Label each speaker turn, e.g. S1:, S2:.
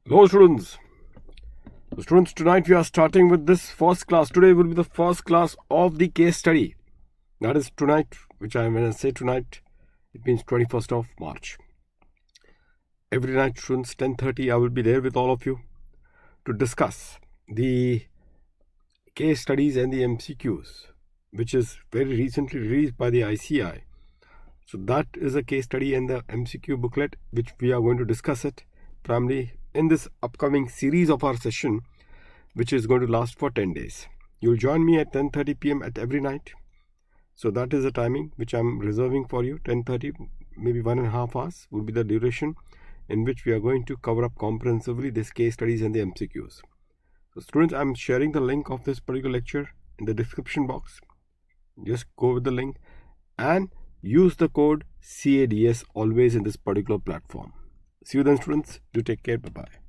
S1: Hello students. Tonight we are starting with this first class. Today will be the first class of the case study. That is tonight, when I say tonight, it means 21st of March. Every night, students, 10:30, I will be there with all of you to discuss the case studies and the MCQs, which is very recently released by the ICI. So that is a case study and the MCQ booklet, which we are going to discuss it primarily in this upcoming series of our session, which is going to last for 10 days. You'll join me at 10:30 p.m. at every night. So that is the timing which I'm reserving for you. 10:30, maybe 1.5 hours will be the duration in which we are going to cover up comprehensively these case studies and the MCQs. So students, I'm sharing the link of this particular lecture in the description box. Just go with the link and use the code CADS always in this particular platform. See you then, students. Do take care. Bye-bye.